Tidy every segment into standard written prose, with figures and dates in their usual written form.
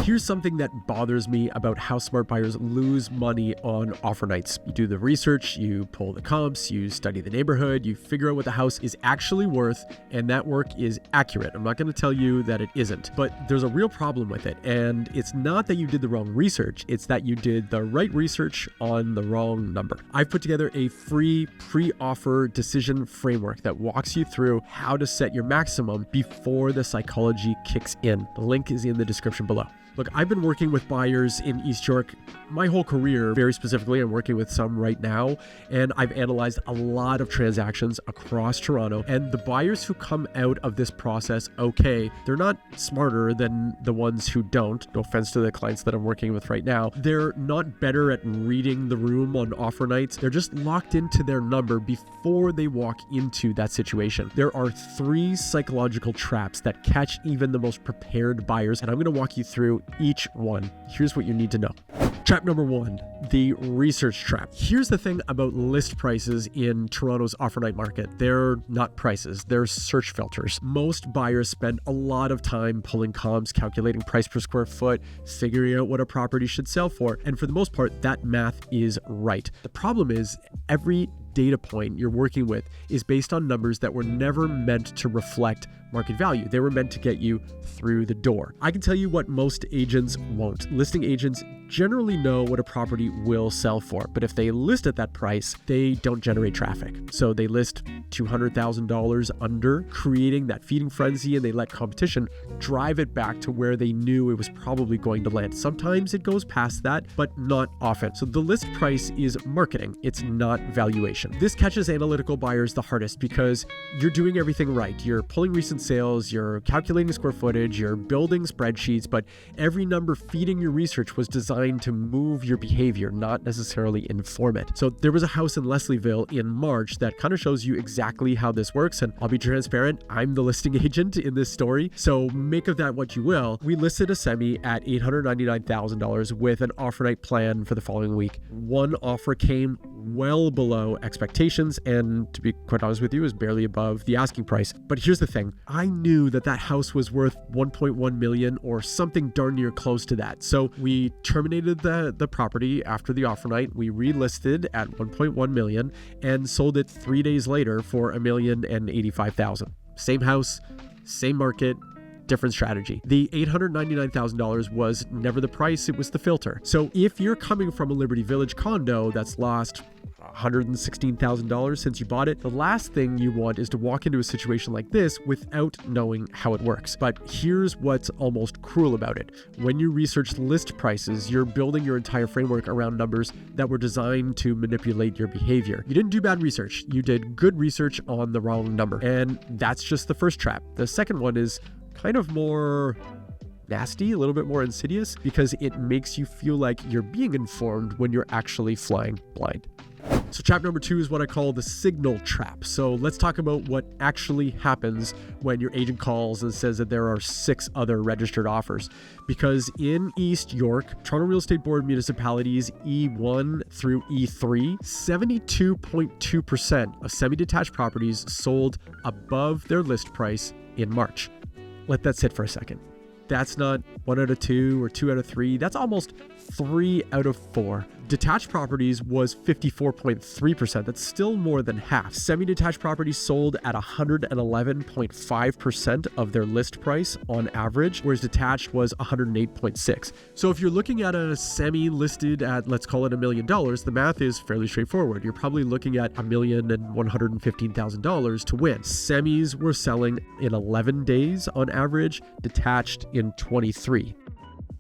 Here's something that bothers me about how smart buyers lose money on offer nights. You do the research, you pull the comps, you study the neighborhood, you figure out what the house is actually worth, and that work is accurate. I'm not going to tell you that it isn't, but there's a real problem with it. And it's not that you did the wrong research, it's that you did the right research on the wrong number. I've put together a free pre-offer decision framework that walks you through how to set your maximum before the psychology kicks in. The link is in the description below. Look, I've been working with buyers in East York my whole career. Very specifically, I'm working with some right now, and I've analyzed a lot of transactions across Toronto. And the buyers who come out of this process okay, they're not smarter than the ones who don't. No offense to the clients that I'm working with right now. They're not better at reading the room on offer nights. They're just locked into their number before they walk into that situation. There are 3 psychological traps that catch even the most prepared buyers, and I'm going to walk you through each one. Here's what you need to know. Trap number 1, the research trap. Here's the thing about list prices in Toronto's offer night market. They're not prices, they're search filters. Most buyers spend a lot of time pulling comps, calculating price per square foot, figuring out what a property should sell for, and for the most part, that math is right. The problem is every data point you're working with is based on numbers that were never meant to reflect market value. They were meant to get you through the door. I can tell you what most agents won't. Listing agents generally know what a property will sell for, but if they list at that price, they don't generate traffic. So they list $200,000 under, creating that feeding frenzy, and they let competition drive it back to where they knew it was probably going to land. Sometimes it goes past that, but not often. So the list price is marketing. It's not valuation. This catches analytical buyers the hardest because you're doing everything right. You're pulling recent sales, you're calculating square footage, you're building spreadsheets, but every number feeding your research was designed to move your behavior, not necessarily inform it. So there was a house in Leslieville in March that kind of shows you exactly how this works, and I'll be transparent, I'm the listing agent in this story, so make of that what you will. We listed a semi at $899,000 with an offer night plan for the following week. One offer came well below expectations, and to be quite honest with you, is barely above the asking price. But here's the thing, I knew that that house was worth 1.1 million or something darn near close to that. So we terminated the property after the offer night. We relisted at 1.1 million and sold it 3 days later for $1,085,000. Same house, same market, different strategy. The $899,000 was never the price, it was the filter. So if you're coming from a Liberty Village condo that's lost $116,000 since you bought it, the last thing you want is to walk into a situation like this without knowing how it works. But here's what's almost cruel about it. When you research list prices, you're building your entire framework around numbers that were designed to manipulate your behavior. You didn't do bad research, you did good research on the wrong number. And that's just the first trap. The second one is kind of more nasty, a little bit more insidious, because it makes you feel like you're being informed when you're actually flying blind. So trap number 2 is what I call the signal trap. So let's talk about what actually happens when your agent calls and says that there are 6 other registered offers. Because in East York, Toronto Real Estate Board municipalities E1 through E3, 72.2% of semi-detached properties sold above their list price in March. Let that sit for a second. That's not 1 out of 2 or 2 out of 3. That's almost 3 out of 4. Detached properties was 54.3%. That's still more than half. Semi-detached properties sold at 111.5% of their list price on average, whereas detached was 108.6%. So if you're looking at a semi listed at, let's call it $1 million, the math is fairly straightforward. You're probably looking at $1,115,000 to win. Semis were selling in 11 days on average, detached in 23.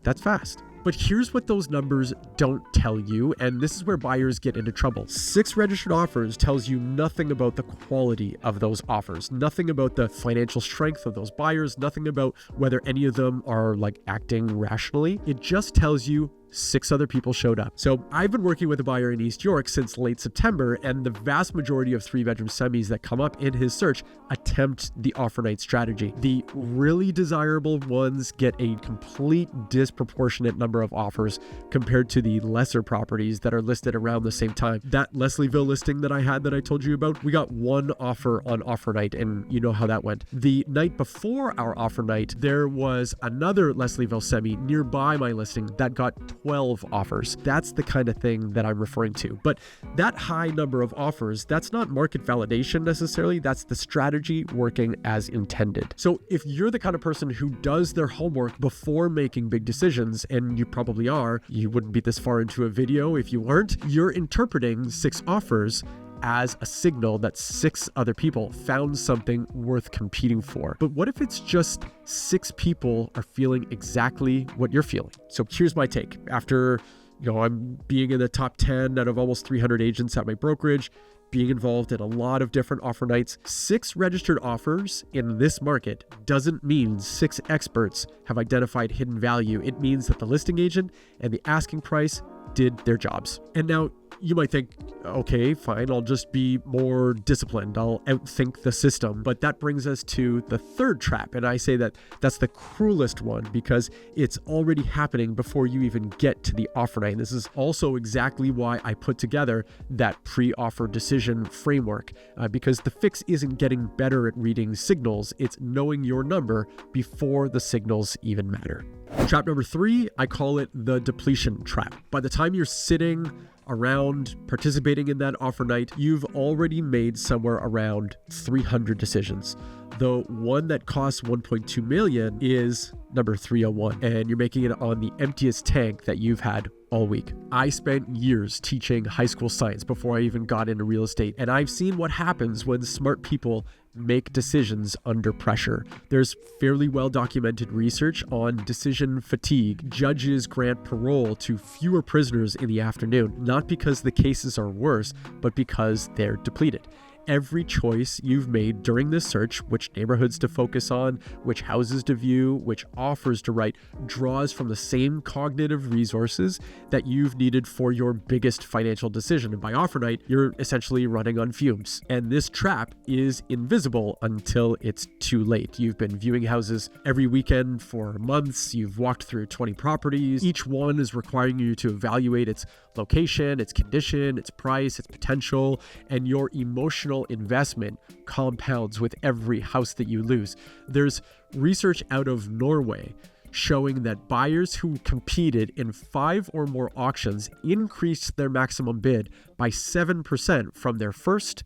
That's fast. But here's what those numbers don't tell you, and this is where buyers get into trouble. 6 registered offers tells you nothing about the quality of those offers, nothing about the financial strength of those buyers, nothing about whether any of them are acting rationally. It just tells you 6 other people showed up. So I've been working with a buyer in East York since late September, and the vast majority of 3-bedroom semis that come up in his search attempt the offer night strategy. The really desirable ones get a complete disproportionate number of offers compared to the lesser properties that are listed around the same time. That Leslieville listing that I had that I told you about, we got 1 offer on offer night, and you know how that went. The night before our offer night, there was another Leslieville semi nearby my listing that got 12 offers. That's the kind of thing that I'm referring to. But that high number of offers, that's not market validation necessarily. That's the strategy working as intended. So if you're the kind of person who does their homework before making big decisions, and you probably are, you wouldn't be this far into a video if you weren't, you're interpreting 6 offers as a signal that 6 other people found something worth competing for. But what if it's just 6 people are feeling exactly what you're feeling? So here's my take. After, I'm being in the top 10 out of almost 300 agents at my brokerage, being involved in a lot of different offer nights, 6 registered offers in this market doesn't mean 6 experts have identified hidden value. It means that the listing agent and the asking price did their jobs. And now you might think, okay, fine, I'll just be more disciplined. I'll outthink the system. But that brings us to the third trap. And I say that that's the cruelest one because it's already happening before you even get to the offer night. And this is also exactly why I put together that pre-offer decision framework, because the fix isn't getting better at reading signals. It's knowing your number before the signals even matter. Trap number 3, I call it the depletion trap. By the time you're sitting around participating in that offer night, you've already made somewhere around 300 decisions. The one that costs 1.2 million is number 301, and you're making it on the emptiest tank that you've had all week. I spent years teaching high school science before I even got into real estate, and I've seen what happens when smart people make decisions under pressure. There's fairly well documented research on decision fatigue. Judges grant parole to fewer prisoners in the afternoon, not because the cases are worse, but because they're depleted. Every choice you've made during this search, which neighborhoods to focus on, which houses to view, which offers to write, draws from the same cognitive resources that you've needed for your biggest financial decision. And by offer night, you're essentially running on fumes. And this trap is invisible until it's too late. You've been viewing houses every weekend for months. You've walked through 20 properties. Each one is requiring you to evaluate its location, its condition, its price, its potential, and your emotional investment compounds with every house that you lose. There's research out of Norway showing that buyers who competed in 5 or more auctions increased their maximum bid by 7% from their first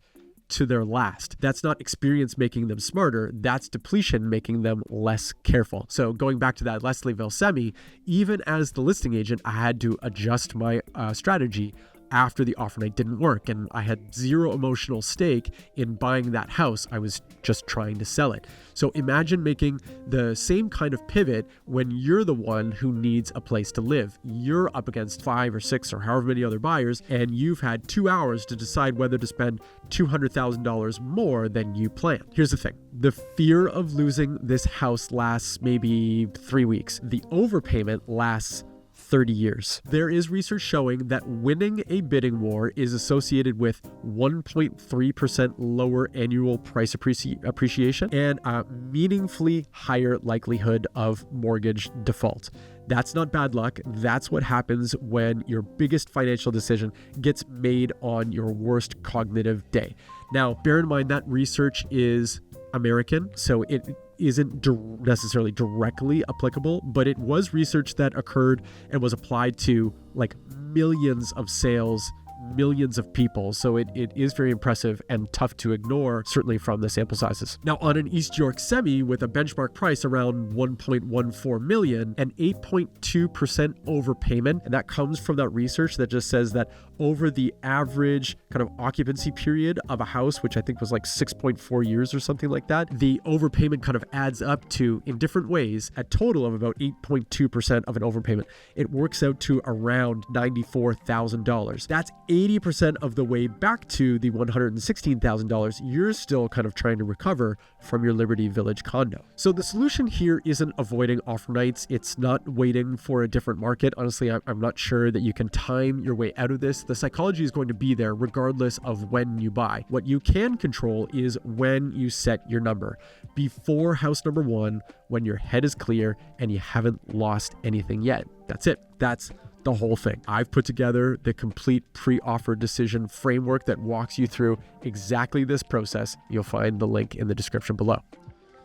to their last. That's not experience making them smarter, that's depletion making them less careful. So going back to that Leslieville semi, even as the listing agent, I had to adjust my strategy after the offer night didn't work, and I had zero emotional stake in buying that house. I was just trying to sell it. So imagine making the same kind of pivot when you're the one who needs a place to live. You're up against 5 or 6 or however many other buyers, and you've had 2 hours to decide whether to spend $200,000 more than you planned. Here's the thing. The fear of losing this house lasts maybe 3 weeks. The overpayment lasts 30 years. There is research showing that winning a bidding war is associated with 1.3% lower annual price appreciation and a meaningfully higher likelihood of mortgage default. That's not bad luck. That's what happens when your biggest financial decision gets made on your worst cognitive day. Now, bear in mind that research is American, so it isn't necessarily directly applicable, but it was research that occurred and was applied to like millions of sales, millions of people. So it is very impressive and tough to ignore, certainly from the sample sizes. Now, on an East York semi with a benchmark price around 1.14 million, an 8.2% overpayment, and that comes from that research that just says that over the average kind of occupancy period of a house, which I think was like 6.4 years or something like that, the overpayment kind of adds up to, in different ways, a total of about 8.2% of an overpayment. It works out to around $94,000. That's 80% of the way back to the $116,000, you're still kind of trying to recover from your Liberty Village condo. So the solution here isn't avoiding offer nights. It's not waiting for a different market. Honestly, I'm not sure that you can time your way out of this. The psychology is going to be there regardless of when you buy. What you can control is when you set your number. Before house number one, when your head is clear and you haven't lost anything yet. That's it. That's the whole thing. I've put together the complete pre-offer decision framework that walks you through exactly this process. You'll find the link in the description below.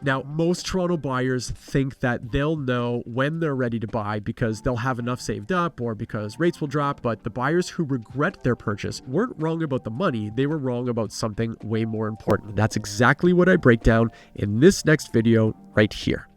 Now, most Toronto buyers think that they'll know when they're ready to buy because they'll have enough saved up or because rates will drop, but the buyers who regret their purchase weren't wrong about the money, they were wrong about something way more important. That's exactly what I break down in this next video right here.